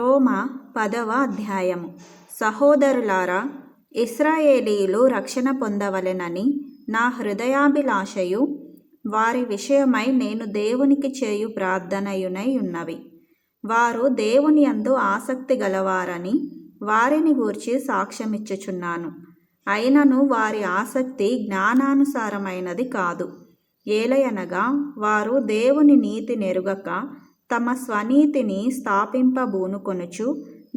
రోమా 10వ అధ్యాయము. సహోదరులారా, ఇశ్రాయేలీయులు రక్షణ పొందవలెనని నా హృదయాభిలాషయు వారి విషయమై నేను దేవునికి చేయు ప్రార్థనయునై ఉన్నవి. వారు దేవుని యందు ఆసక్తి గలవారని వారిని గూర్చి సాక్ష్యమిచ్చుచున్నాను. అయినను వారి ఆసక్తి జ్ఞానానుసారమైనది కాదు. ఏలయనగా వారు దేవుని నీతి నెరుగక తమ స్వనీతిని స్థాపింపబూనుకొనుచు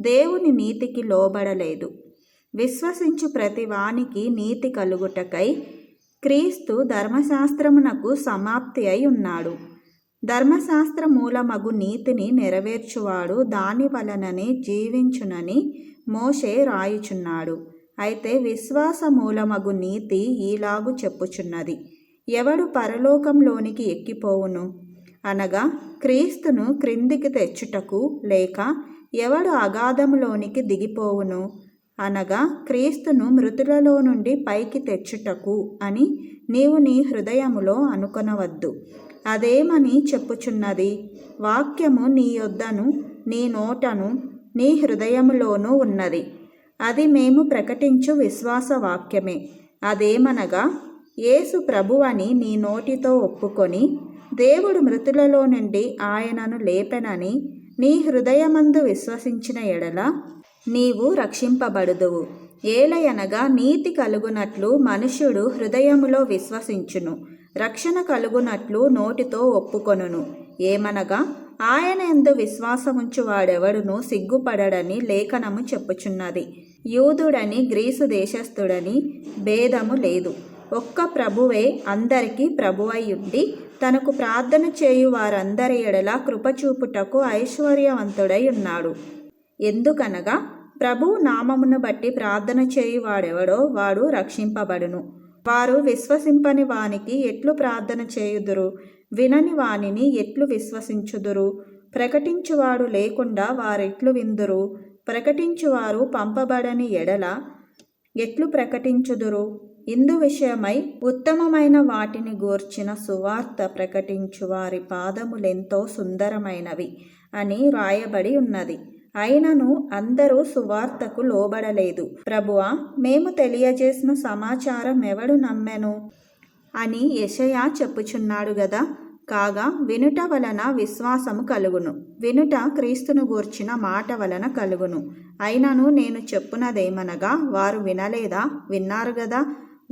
దేవుని నీతికి లోబడలేదు. విశ్వసించు ప్రతి వానికి నీతి కలుగుటకై క్రీస్తు ధర్మశాస్త్రమునకు సమాప్తి అయి ఉన్నాడు. ధర్మశాస్త్ర మూలమగు నీతిని నెరవేర్చువాడు దాని వలననే జీవించునని మోషే రాయుచున్నాడు. అయితే విశ్వాస మూలమగు నీతి ఈలాగు చెప్పుచున్నది: ఎవడు పరలోకంలోనికి ఎక్కిపోవును అనగా క్రీస్తును క్రిందికి తెచ్చుటకు, లేక ఎవడు అగాధములోనికి దిగిపోవును అనగా క్రీస్తును మృతులలో నుండి పైకి తెచ్చుటకు అని నీవు నీ హృదయములో అనుకొనవద్దు. అదేమని చెప్పుచున్నది? వాక్యము నీ యొద్దను, నీ నోటను, నీ హృదయములోనూ ఉన్నది. అది మేము ప్రకటించు విశ్వాస వాక్యమే. అదేమనగా, యేసు ప్రభువని నీ నోటితో ఒప్పుకొని దేవుడు మృతులలో నుండి ఆయనను లేపెనని నీ హృదయమందు విశ్వసించిన ఎడల నీవు రక్షింపబడుదువు. ఏలయనగా నీతి కలుగునట్లు మనుష్యుడు హృదయములో విశ్వసించును, రక్షణ కలుగునట్లు నోటితో ఒప్పుకొనును. ఏమనగా, ఆయన యందు విశ్వాసముంచు వాడెవడును సిగ్గుపడడని లేఖనము చెప్పుచున్నది. యూదుడని గ్రీసు దేశస్థుడని భేదము లేదు. ఒక్క ప్రభువే అందరికీ ప్రభువైయుండి తనకు ప్రార్థన చేయు వారందరి ఎడల కృపచూపుటకు ఐశ్వర్యవంతుడై ఉన్నాడు. ఎందుకనగా ప్రభువు నామమును బట్టి ప్రార్థన చేయువాడెవడో వాడు రక్షింపబడును. వారు విశ్వసింపని వానికి ఎట్లు ప్రార్థన చేయుదురు? వినని వానిని ఎట్లు విశ్వసించుదురు? ప్రకటించువాడు లేకుండా వారెట్లు విందురు? ప్రకటించువారు పంపబడని ఎడల ఎట్లు ప్రకటించుదురు? ఇందు విషయమై ఉత్తమమైన వాటిని గూర్చిన సువార్త ప్రకటించు వారి పాదములెంతో సుందరమైనవి అని రాయబడి ఉన్నది. అయినను అందరూ సువార్తకు లోబడలేదు. ప్రభువా, మేము తెలియజేసిన సమాచారం ఎవడు నమ్మెను అని యెషయా చెప్పుచున్నాడు గదా. కాగా వినుట వలన విశ్వాసము కలుగును, వినుట క్రీస్తును గూర్చిన మాట వలన కలుగును. అయినను నేను చెప్పునదేమనగా, వారు వినలేదా? విన్నారు గదా.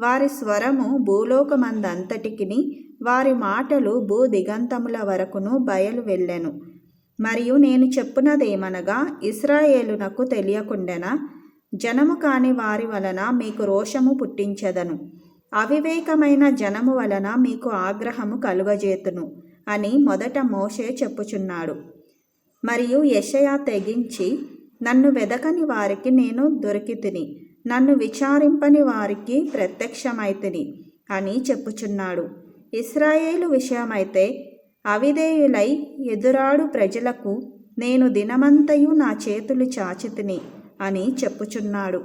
వారి స్వరము భూలోకమందంతటికిని, వారి మాటలు భూ దిగంతముల వరకును బయలు వెళ్ళెను. మరియు నేను చెప్పునదేమనగా, ఇశ్రాయేలునకు తెలియకుండెనా? జనము కాని వారి వలన మీకు రోషము పుట్టించెదను, అవివేకమైన జనము వలన మీకు ఆగ్రహము కలుగజేతును అని మొదట మోషే చెప్పుచున్నాడు. మరియు యెషయా తెగించి, నన్ను వెదకని వారికి నేను దొరికితిని, నన్ను విచారింపని వారికి ప్రత్యక్షమైతిని అని చెప్పుచున్నాడు. ఇశ్రాయేలు విషయమైతే అవిధేయులై ఎదురాడు ప్రజలకు నేను దినమంతయు నా చేతులు చాచితిని అని చెప్పుచున్నాడు.